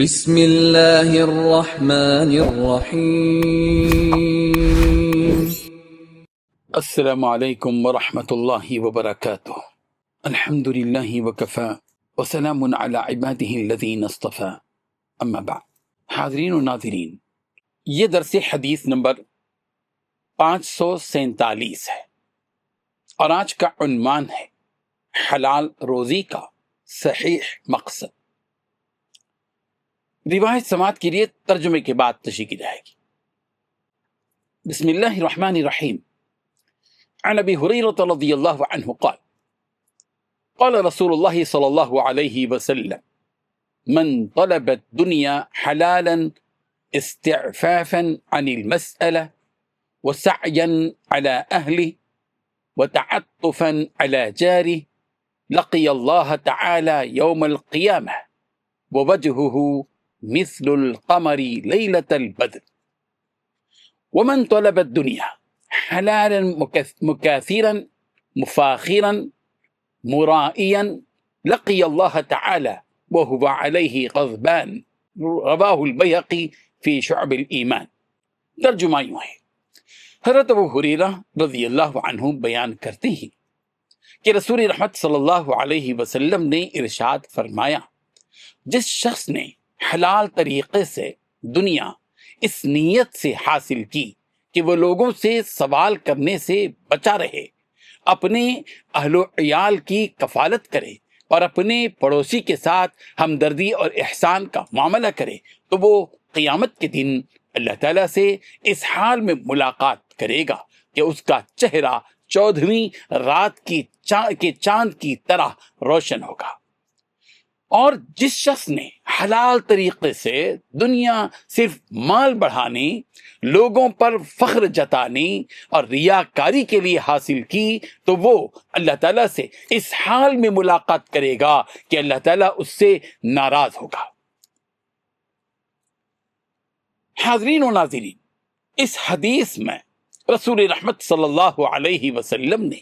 بسم اللہ الرحمن الرحیم۔ السلام علیکم ورحمۃ اللہ وبرکاتہ۔ الحمد للہ وکفی وسلام علی عبادہ الذین اصطفی، اما بعد۔ حاضرین و ناظرین، یہ درس حدیث نمبر 547 ہے اور آج کا عنوان ہے حلال روزی کا صحیح مقصد۔ روایت سماعت کے لیے ترجمے کے بعد تشریح کی جائے گی۔ بسم اللہ الرحمن الرحیم۔ عن ابی ہریرہ رضی اللہ عنہ قال قال رسول اللہ صلی اللہ علیہ وسلم من طلب الدنيا حلالا استعفافا عن المسألة وسعيا على أهله وتعطفا على جاره لقي الله تعالى يوم القيامة ووجهه مثل القمر ليلة البدر ومن طلب الدنيا حلالا مكاثرا مفاخرا مرائيا لقي الله تعالى وهو عليه غضبان رواه البيهقي في شعب الإيمان۔ ترجمہ یوں ہے، حضرت ابو ہریرہ رضی اللہ عنہ بیان کرتے ہیں کہ رسول رحمت صلی اللہ علیہ وسلم نے ارشاد فرمایا، جس شخص نے حلال طریقے سے دنیا اس نیت سے حاصل کی کہ وہ لوگوں سے سوال کرنے سے بچا رہے، اپنے اہل و عیال کی کفالت کرے اور اپنے پڑوسی کے ساتھ ہمدردی اور احسان کا معاملہ کرے، تو وہ قیامت کے دن اللہ تعالیٰ سے اس حال میں ملاقات کرے گا کہ اس کا چہرہ 14ویں رات کے چاند کی طرح روشن ہوگا۔ اور جس شخص نے حلال طریقے سے دنیا صرف مال بڑھانے، لوگوں پر فخر جتانے اور ریاکاری کے لیے حاصل کی، تو وہ اللہ تعالیٰ سے اس حال میں ملاقات کرے گا کہ اللہ تعالیٰ اس سے ناراض ہوگا۔ حاضرین و ناظرین، اس حدیث میں رسول رحمت صلی اللہ علیہ وسلم نے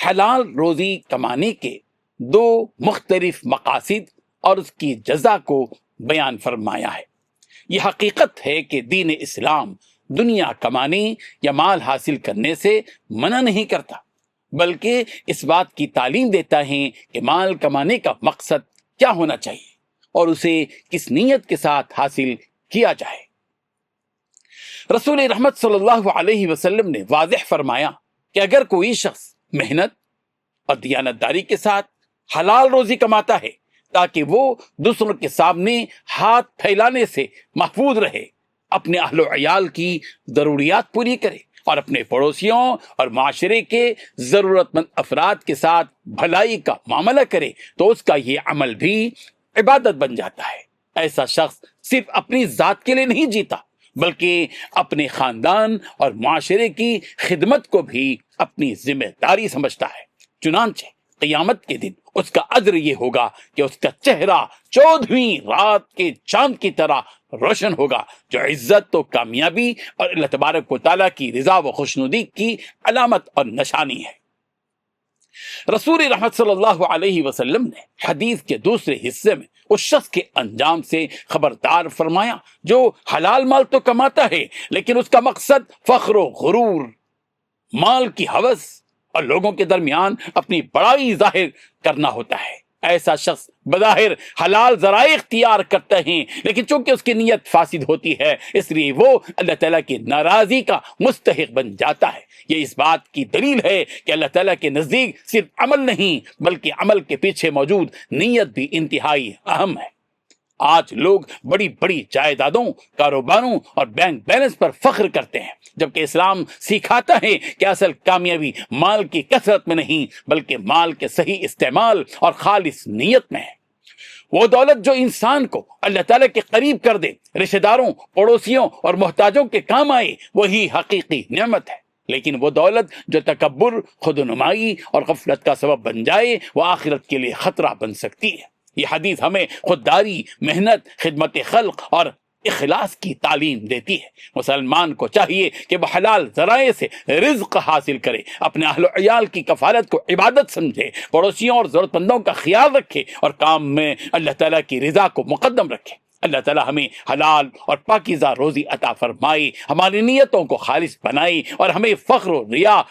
حلال روزی کمانے کے دو مختلف مقاصد اور اس کی جزا کو بیان فرمایا ہے۔ یہ حقیقت ہے کہ دین اسلام دنیا کمانے یا مال حاصل کرنے سے منع نہیں کرتا، بلکہ اس بات کی تعلیم دیتا ہے کہ مال کمانے کا مقصد کیا ہونا چاہیے اور اسے کس نیت کے ساتھ حاصل کیا جائے۔ رسول رحمت صلی اللہ علیہ وسلم نے واضح فرمایا کہ اگر کوئی شخص محنت اور دیانتداری کے ساتھ حلال روزی کماتا ہے تاکہ وہ دوسروں کے سامنے ہاتھ پھیلانے سے محفوظ رہے، اپنے اہل و عیال کی ضروریات پوری کرے اور اپنے پڑوسیوں اور معاشرے کے ضرورت مند افراد کے ساتھ بھلائی کا معاملہ کرے، تو اس کا یہ عمل بھی عبادت بن جاتا ہے۔ ایسا شخص صرف اپنی ذات کے لیے نہیں جیتا، بلکہ اپنے خاندان اور معاشرے کی خدمت کو بھی اپنی ذمہ داری سمجھتا ہے۔ چنانچہ قیامت کے دن اس کا اجر یہ ہوگا کہ اس کا چہرہ 14ویں رات کے چاند کی طرح روشن ہوگا، جو عزت و کامیابی اور اللہ تبارک و تعالیٰ کی رضا و خوشنودی کی علامت اور نشانی ہے۔ رسول رحمت صلی اللہ علیہ وسلم نے حدیث کے دوسرے حصے میں اس شخص کے انجام سے خبردار فرمایا جو حلال مال تو کماتا ہے، لیکن اس کا مقصد فخر و غرور، مال کی ہوس اور لوگوں کے درمیان اپنی بڑائی ظاہر کرنا ہوتا ہے۔ ایسا شخص بظاہر حلال ذرائع اختیار کرتے ہیں، لیکن چونکہ اس کی نیت فاسد ہوتی ہے، اس لیے وہ اللہ تعالیٰ کی ناراضی کا مستحق بن جاتا ہے۔ یہ اس بات کی دلیل ہے کہ اللہ تعالیٰ کے نزدیک صرف عمل نہیں، بلکہ عمل کے پیچھے موجود نیت بھی انتہائی اہم ہے۔ آج لوگ بڑی بڑی جائیدادوں، کاروباروں اور بینک بیلنس پر فخر کرتے ہیں، جبکہ اسلام سکھاتا ہے کہ اصل کامیابی مال کی کثرت میں نہیں، بلکہ مال کے صحیح استعمال اور خالص نیت میں ہے۔ وہ دولت جو انسان کو اللہ تعالیٰ کے قریب کر دے، رشتہ داروں، پڑوسیوں اور محتاجوں کے کام آئے، وہی حقیقی نعمت ہے۔ لیکن وہ دولت جو تکبر، خود نمائی اور غفلت کا سبب بن جائے، وہ آخرت کے لیے خطرہ بن سکتی ہے۔ یہ حدیث ہمیں خودداری، محنت، خدمت خلق اور اخلاص کی تعلیم دیتی ہے۔ مسلمان کو چاہیے کہ وہ حلال ذرائع سے رزق حاصل کرے، اپنے اہل و عیال کی کفالت کو عبادت سمجھے، پڑوسیوں اور ضرورت مندوں کا خیال رکھے اور کام میں اللہ تعالیٰ کی رضا کو مقدم رکھے۔ اللہ تعالیٰ ہمیں حلال اور پاکیزہ روزی عطا فرمائے، ہماری نیتوں کو خالص بنائے اور ہمیں فخر و ریا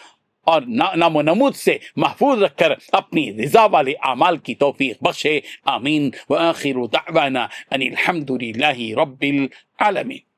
اور نام و نمود سے محفوظ رکھ کر اپنی رضا والے اعمال کی توفیق بخشے، آمین۔ وآخر دعوانا ان الحمد للہ رب العالمین۔